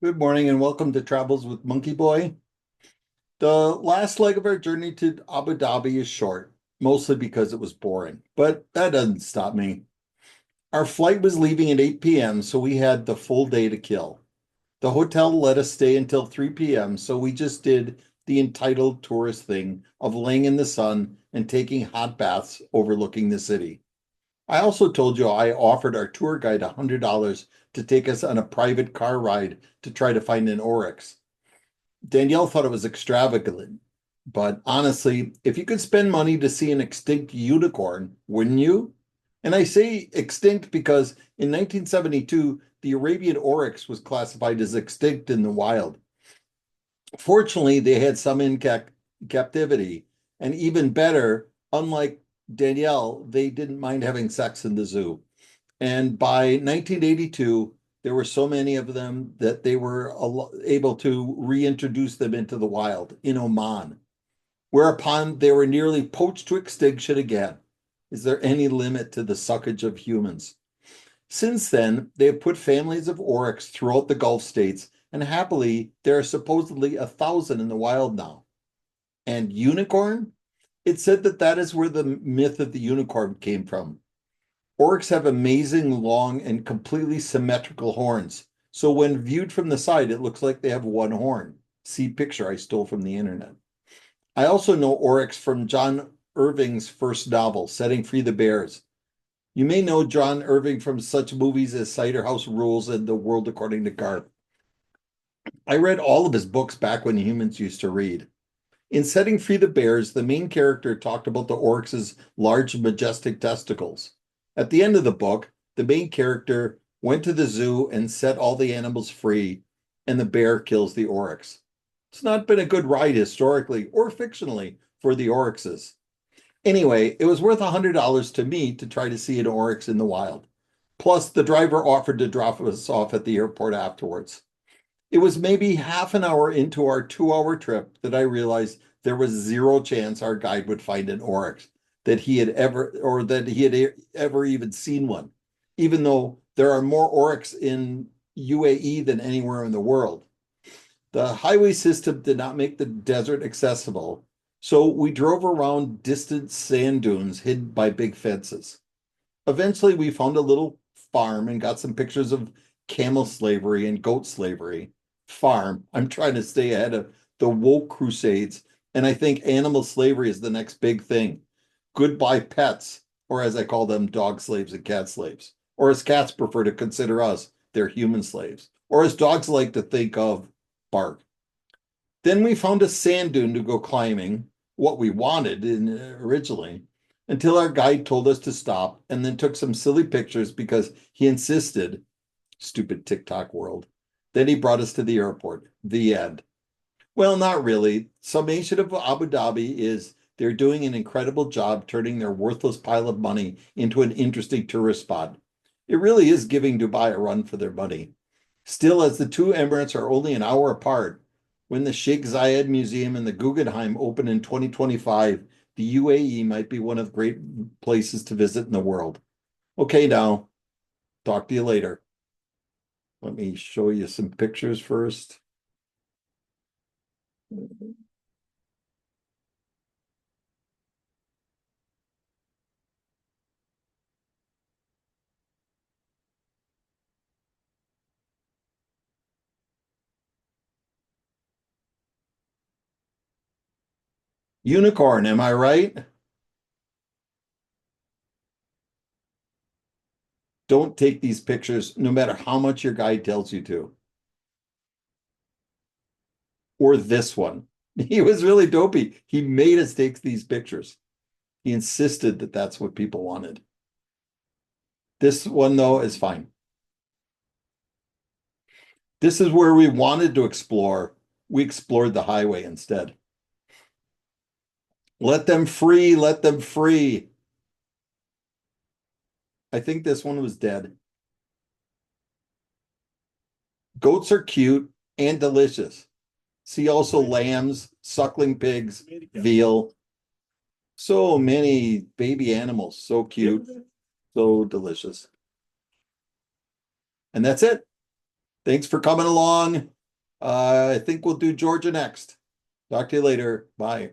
Good morning and welcome to Travels with Monkey Boy. The last leg of our journey to Abu Dhabi is short, mostly because it was boring, but that doesn't stop me. Our flight was leaving at 8 p.m., so we had the full day to kill. The hotel let us stay until 3 p.m., so we just did the entitled tourist thing of laying in the sun and taking hot baths overlooking the city. I also told you I offered our tour guide $100 to take us on a private car ride to try to find an Oryx. Danielle thought it was extravagant, but honestly, if you could spend money to see an extinct unicorn, wouldn't you? And I say extinct because in 1972, the Arabian oryx was classified as extinct in the wild. Fortunately, they had some in captivity, and even better, unlike Danielle, they didn't mind having sex in the zoo. And by 1982, there were so many of them that they were able to reintroduce them into the wild in Oman, whereupon they were nearly poached to extinction again. Is there any limit to the suckage of humans? Since then, they have put families of oryx throughout the Gulf states, and happily, there are supposedly 1,000 in the wild now. And unicorn? It's said that that is where the myth of the unicorn came from. Oryx have amazing long and completely symmetrical horns. So when viewed from the side, it looks like they have one horn. See picture I stole from the internet. I also know Oryx from John Irving's first novel, Setting Free the Bears. You may know John Irving from such movies as Cider House Rules and The World According to Garp. I read all of his books back when humans used to read. In Setting Free the Bears, the main character talked about the oryx's large, majestic testicles. At the end of the book, the main character went to the zoo and set all the animals free, and the bear kills the oryx. It's not been a good ride historically or fictionally for the oryxes. Anyway, it was worth $100 to me to try to see an oryx in the wild. Plus, the driver offered to drop us off at the airport afterwards. It was maybe half an hour into our 2 hour trip that I realized there was zero chance our guide would find an oryx, that he had ever, or that he had ever even seen one, even though there are more oryx in UAE than anywhere in the world. The highway system did not make the desert accessible, so we drove around distant sand dunes hidden by big fences. Eventually, we found a little farm and got some pictures of camel slavery and goat slavery. Farm. I'm trying to stay ahead of the woke crusades, and I think animal slavery is the next big thing. Goodbye pets, or as I call them, dog slaves and cat slaves, or as cats prefer to consider us, they're human slaves, or as dogs like to think of, bark. Then we found a sand dune to go climbing, what we wanted originally, until our guide told us to stop and then took some silly pictures because he insisted, stupid TikTok world. Then he brought us to the airport. The end. Well, not really. Summation of Abu Dhabi is they're doing an incredible job turning their worthless pile of money into an interesting tourist spot. It really is giving Dubai a run for their money. Still, as the two Emirates are only an hour apart, when the Sheikh Zayed Museum and the Guggenheim open in 2025, the UAE might be one of the great places to visit in the world. Okay, now, talk to you later. Let me show you some pictures first. Unicorn, am I right? Don't take these pictures no matter how much your guide tells you to. Or this one. He was really dopey. He made us take these pictures. He insisted that that's what people wanted. This one, though, is fine. This is where we wanted to explore. We explored the highway instead. Let them free, let them free. I think this one was dead. Goats are cute and delicious. See also lambs, suckling pigs, veal. So many baby animals, so cute, so delicious. And that's it. Thanks for coming along. I think we'll do Georgia next. Talk to you later. Bye.